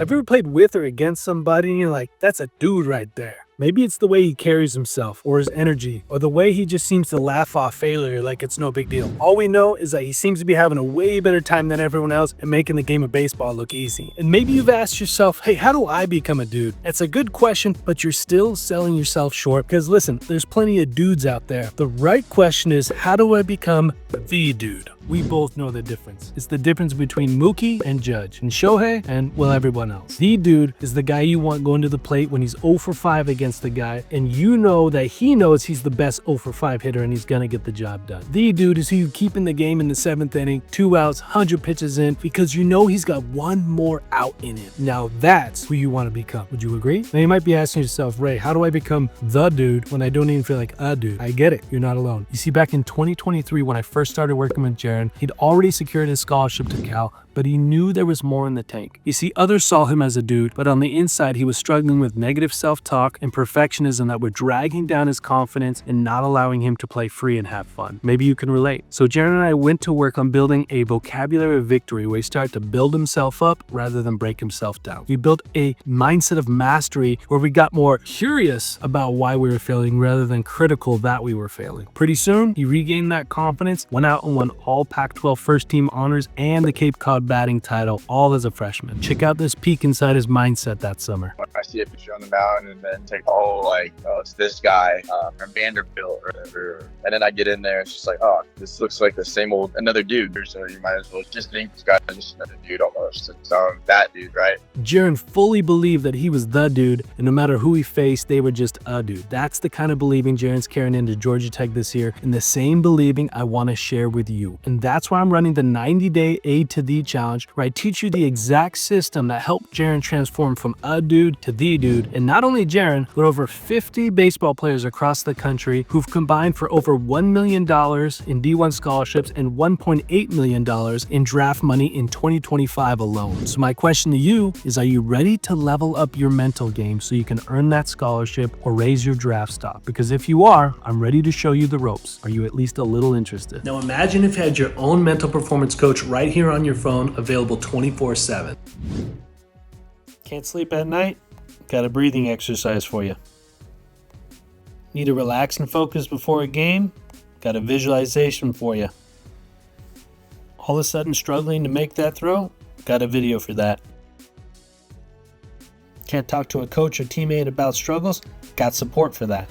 Have you ever played with or against somebody and you're like, that's a dude right there? Maybe it's the way he carries himself, or his energy, or the way he just seems to laugh off failure like it's no big deal. All we know is that he seems to be having a way better time than everyone else and making the game of baseball look easy. And maybe you've asked yourself, hey, how do I become a dude? It's a good question, but you're still selling yourself short because listen, there's plenty of dudes out there. The right question is, how do I become the dude? We both know the difference. It's the difference between Mookie and Judge, and Shohei and, well, everyone else. The dude is the guy you want going to the plate when he's 0 for 5 against the guy, and you know that he knows he's the best 0 for 5 hitter and he's gonna get the job done. The dude is who you keep in the game in the 7th inning, 2 outs, 100 pitches in, because you know he's got one more out in him. Now that's who you want to become. Would you agree? Now you might be asking yourself, Ray, how do I become the dude when I don't even feel like a dude? I get it. You're not alone. You see, back in 2023, when I first started working with Jaron, he'd already secured his scholarship to Cal, but he knew there was more in the tank. You see, others saw him as a dude, but on the inside, he was struggling with negative self-talk and perfectionism that were dragging down his confidence and not allowing him to play free and have fun. Maybe you can relate. So Jaron and I went to work on building a vocabulary of victory where he started to build himself up rather than break himself down. We built a mindset of mastery where we got more curious about why we were failing rather than critical that we were failing. Pretty soon, he regained that confidence, went out and won all Pac-12 first team honors and the Cape Cod batting title, all as a freshman. Check out this peek inside his mindset that summer. I see a picture on the mountain and then take, oh, it's this guy from Vanderbilt or whatever. And then I get in there, it's just like, oh, this looks like the same old, another dude. So you might as well just think this guy's just another dude almost. So that dude, right? Jaron fully believed that he was the dude, and no matter who he faced, they were just a dude. That's the kind of believing Jaron's carrying into Georgia Tech this year, and the same believing I want to share with you. And that's why I'm running the 90-day A to the challenge, where I teach you the exact system that helped Jaron transform from a dude to the dude. And not only Jaron, but over 50 baseball players across the country who've combined for over $1 million in D1 scholarships and $1.8 million in draft money in 2025 alone. So my question to you is, are you ready to level up your mental game so you can earn that scholarship or raise your draft stock? Because if you are, I'm ready to show you the ropes. Are you at least a little interested? Now imagine if you had your own mental performance coach right here on your phone, available 24/7. Can't sleep at night? Got a breathing exercise for you. Need to relax and focus before a game? Got a visualization for you. All of a sudden struggling to make that throw? Got a video for that. Can't talk to a coach or teammate about struggles? Got support for that.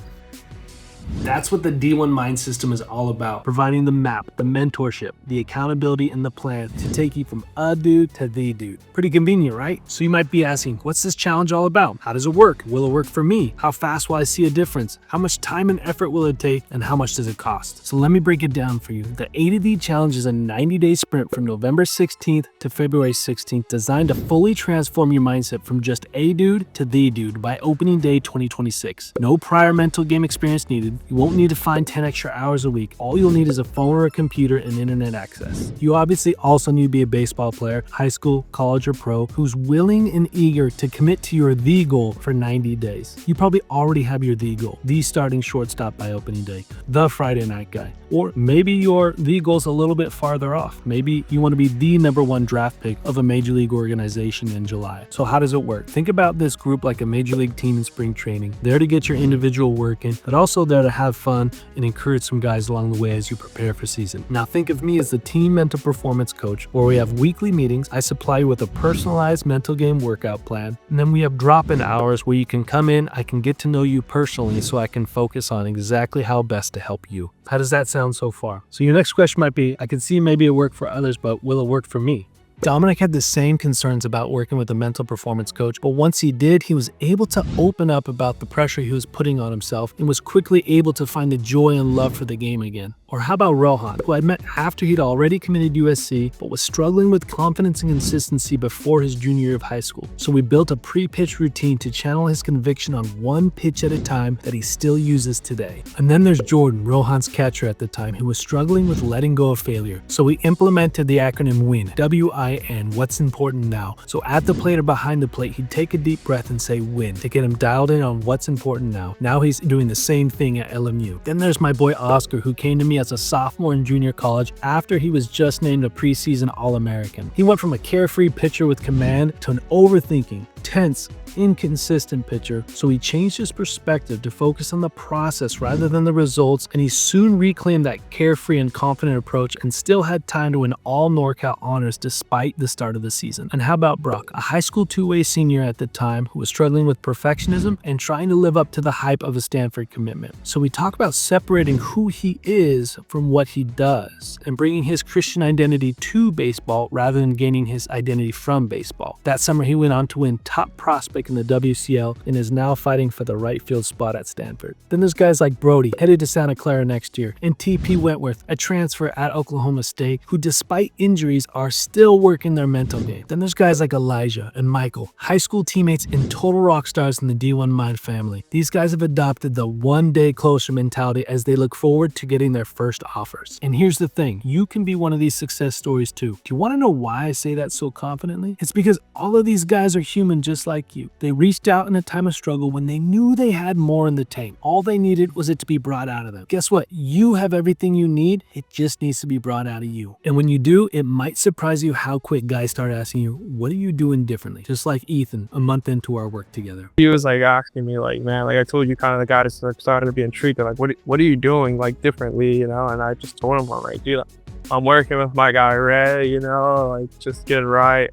That's what the D1 Mind System is all about, providing the map, the mentorship, the accountability, and the plan to take you from a dude to the dude. Pretty convenient, right? So you might be asking, what's this challenge all about? How does it work? Will it work for me? How fast will I see a difference? How much time and effort will it take? And how much does it cost? So let me break it down for you. The A to D challenge is a 90-day sprint from November 16th to February 16th, designed to fully transform your mindset from just a dude to the dude by opening day 2026. No prior mental game experience needed. You won't need to find 10 extra hours a week. All you'll need is a phone or a computer and internet access. You obviously also need to be a baseball player, high school, college, or pro, who's willing and eager to commit to your the goal for 90 days. You probably already have your the goal, the starting shortstop by opening day, the Friday night guy. Or maybe your the goal's a little bit farther off. Maybe you want to be the #1 draft pick of a major league organization in July. So how does it work? Think about this group like a major league team in spring training, there to get your individual work in, but also there to have fun and encourage some guys along the way as you prepare for season. Now think of me as the team mental performance coach, where we have weekly meetings. I supply you with a personalized mental game workout plan, and then we have drop-in hours where you can come in, I can get to know you personally so I can focus on exactly how best to help you. How does that sound so far? So your next question might be, I can see maybe it worked for others, but will it work for me? Dominic had the same concerns about working with a mental performance coach, but once he did, he was able to open up about the pressure he was putting on himself and was quickly able to find the joy and love for the game again. Or how about Rohan, who I'd met after he'd already committed USC, but was struggling with confidence and consistency before his junior year of high school. So we built a pre-pitch routine to channel his conviction on one pitch at a time that he still uses today. And then there's Jordan, Rohan's catcher at the time, who was struggling with letting go of failure. So we implemented the acronym WIN, W-I-N, what's important now. So at the plate or behind the plate, he'd take a deep breath and say WIN to get him dialed in on what's important now. Now he's doing the same thing at LMU. Then there's my boy Oscar, who came to me as a sophomore in junior college after he was just named a preseason All-American. He went from a carefree pitcher with command to an overthinking, tense, inconsistent pitcher, so he changed his perspective to focus on the process rather than the results, and he soon reclaimed that carefree and confident approach and still had time to win all NorCal honors despite the start of the season. And how about Brock, a high school two-way senior at the time who was struggling with perfectionism and trying to live up to the hype of a Stanford commitment? So we talk about separating who he is from what he does and bringing his Christian identity to baseball rather than gaining his identity from baseball. That summer he went on to win top prospect in the WCL and is now fighting for the right field spot at Stanford. Then there's guys like Brody, headed to Santa Clara next year, and TP Wentworth, a transfer at Oklahoma State, who despite injuries are still working their mental game. Then there's guys like Elijah and Michael, high school teammates and total rock stars in the D1 Mind family. These guys have adopted the one day closer mentality as they look forward to getting their first offers. And here's the thing, you can be one of these success stories too. Do you want to know why I say that so confidently? It's because all of these guys are human just like you. They reached out in a time of struggle when they knew they had more in the tank. All they needed was it to be brought out of them. Guess what? You have everything you need. It just needs to be brought out of you. And when you do, it might surprise you how quick guys start asking you, what are you doing differently? Just like Ethan, a month into our work together. He was like asking me like, man, like I told you, kind of the guy that's like, started to be intrigued. Like, what are you doing like differently, you know? And I just told him, I'm like, dude, I'm working with my guy Ray, you know, like just get it right.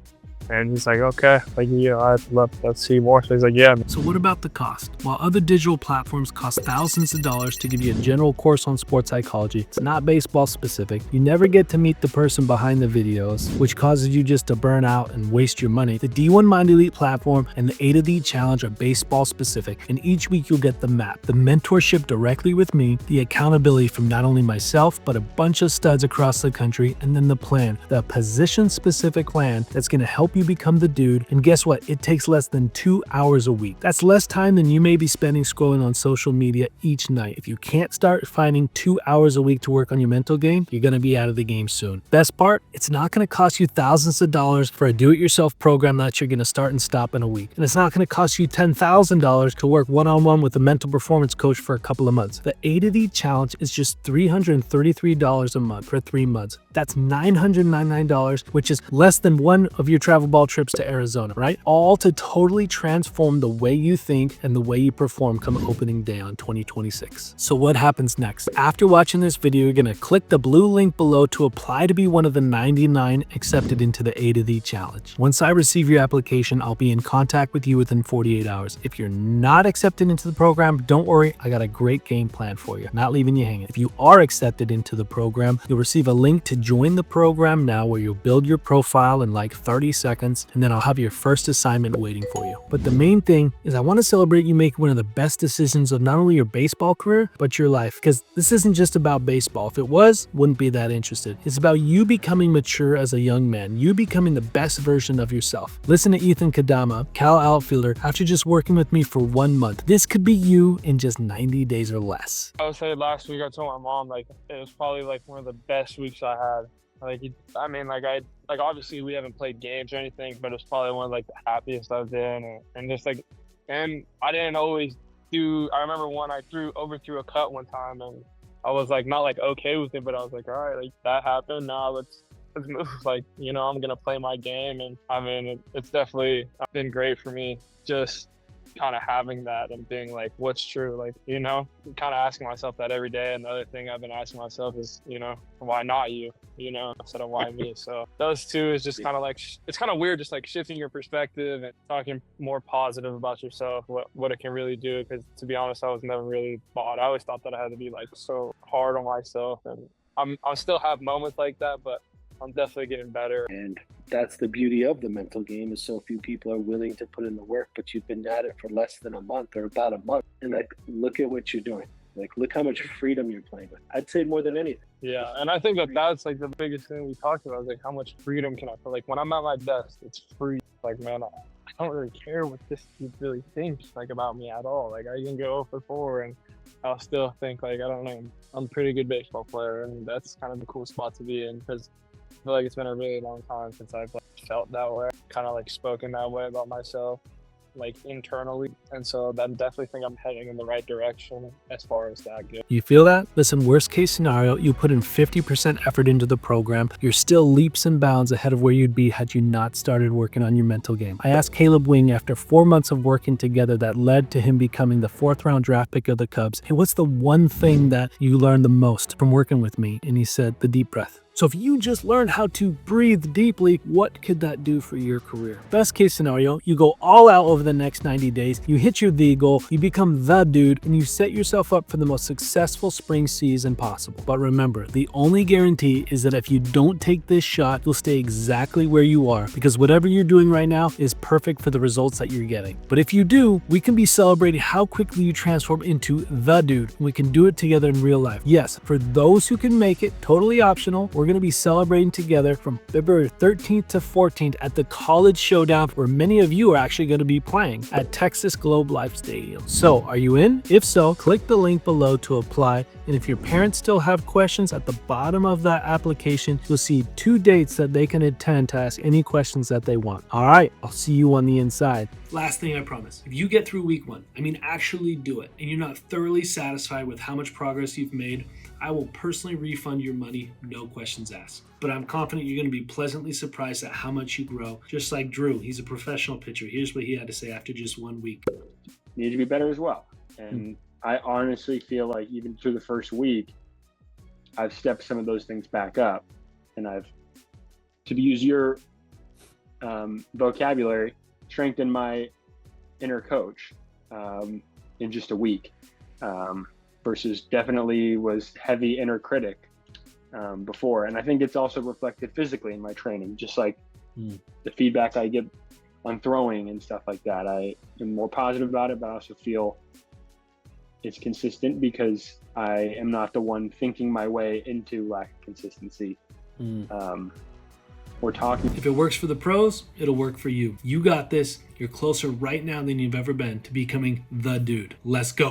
And he's like, okay, like, you know, I'd love to see more. So he's like, yeah. So what about the cost? While other digital platforms cost thousands of dollars to give you a general course on sports psychology, it's not baseball specific. You never get to meet the person behind the videos, which causes you just to burn out and waste your money. The D1 Mind Elite platform and the A to D Challenge are baseball specific, and each week you'll get the map, the mentorship directly with me, the accountability from not only myself, but a bunch of studs across the country, and then the plan, the position specific plan that's going to help you become the dude. And guess what? It takes less than 2 hours a week. That's less time than you may be spending scrolling on social media each night. If you can't start finding 2 hours a week to work on your mental game, you're going to be out of the game soon. Best part, it's not going to cost you thousands of dollars for a do-it-yourself program that you're going to start and stop in a week. And it's not going to cost you $10,000 to work one-on-one with a mental performance coach for a couple of months. The A to D Challenge is just $333 a month for 3 months. That's $999, which is less than one of your travel ball trips to Arizona, right? All to totally transform the way you think and the way you perform come opening day on 2026. So what happens next? After watching this video, you're gonna click the blue link below to apply to be one of the 99 accepted into the A to D Challenge. Once I receive your application, I'll be in contact with you within 48 hours. If you're not accepted into the program, don't worry, I got a great game plan for you. Not leaving you hanging. If you are accepted into the program, you'll receive a link to join the program now, where you'll build your profile in like 30 seconds, and then I'll have your first assignment waiting for you. But the main thing is I want to celebrate you making one of the best decisions of not only your baseball career, but your life. Because this isn't just about baseball. If it was, wouldn't be that interested. It's about you becoming mature as a young man, you becoming the best version of yourself. Listen to Ethan Kadama, Cal outfielder, after just working with me for 1 month. This could be you in just 90 days or less. I would say last week I told my mom, like, it was probably like one of the best weeks I had. Like, I mean, like, obviously we haven't played games or anything, but it was probably one of like the happiest I've been. And just like, and I didn't always I remember when I overthrew a cut one time, and I was like, not like okay with it, but I was like, all right, like that happened. Now let's move. Like, you know, I'm going to play my game. And I mean, it's definitely been great for me. Just kind of having that and being like, what's true? Like, you know, kind of asking myself that every day. And the other thing I've been asking myself is, you know, why not you, you know, instead of why me? So those two is just kind of like, it's kind of weird, just like shifting your perspective and talking more positive about yourself, what it can really do. Because to be honest, I was never really bought. I always thought that I had to be like so hard on myself, and I still have moments like that, but I'm definitely getting better. And that's the beauty of the mental game, is so few people are willing to put in the work, but you've been at it for less than a month or about a month. And like, look at what you're doing. Like, look how much freedom you're playing with. I'd say more than anything. Yeah, and I think that's like the biggest thing we talked about, is like how much freedom can I feel. Like when I'm at my best, it's free. Like, man, I don't really care what this dude really thinks like about me at all. Like, I can go 0-for-4 and I'll still think like, I don't know, I'm a pretty good baseball player, and that's kind of a cool spot to be in, because I feel like it's been a really long time since I've like felt that way, kind of like spoken that way about myself. like internally, and so I definitely think I'm heading in the right direction as far as that goes. You feel that? Listen, worst case scenario, you put in 50% effort into the program. You're still leaps and bounds ahead of where you'd be had you not started working on your mental game. I asked Caleb Wing after 4 months of working together that led to him becoming the 4th round draft pick of the Cubs, hey, what's the one thing that you learned the most from working with me? And he said, the deep breath. So if you just learned how to breathe deeply, what could that do for your career? Best case scenario, you go all out over the next 90 days, you hit your the goal, you become the dude, and you set yourself up for the most successful spring season possible. But remember, the only guarantee is that if you don't take this shot, you'll stay exactly where you are, because whatever you're doing right now is perfect for the results that you're getting. But if you do, we can be celebrating how quickly you transform into the dude, and we can do it together in real life. Yes, for those who can make it, totally optional, we're going to be celebrating together from February 13th to 14th at the College Showdown, where many of you are actually going to be playing at Texas Globe Life Stadium. So, are you in? If so, click the link below to apply. And if your parents still have questions, at the bottom of that application, you'll see 2 dates that they can attend to ask any questions that they want. All right, I'll see you on the inside. Last thing I promise, if you get through week 1, actually do it, and you're not thoroughly satisfied with how much progress you've made, I will personally refund your money, no questions asked. But I'm confident you're going to be pleasantly surprised at how much you grow. Just like Drew, he's a professional pitcher. Here's what he had to say after just 1 week. Need to be better as well. And I honestly feel like even through the first week, I've stepped some of those things back up. And I've, to use your vocabulary, strengthened my inner coach in just a week. Versus definitely was heavy inner critic before. And I think it's also reflected physically in my training, just like the feedback I get on throwing and stuff like that. I am more positive about it, but I also feel it's consistent because I am not the one thinking my way into lack of consistency. We're talking. If it works for the pros, it'll work for you. You got this. You're closer right now than you've ever been to becoming the dude. Let's go.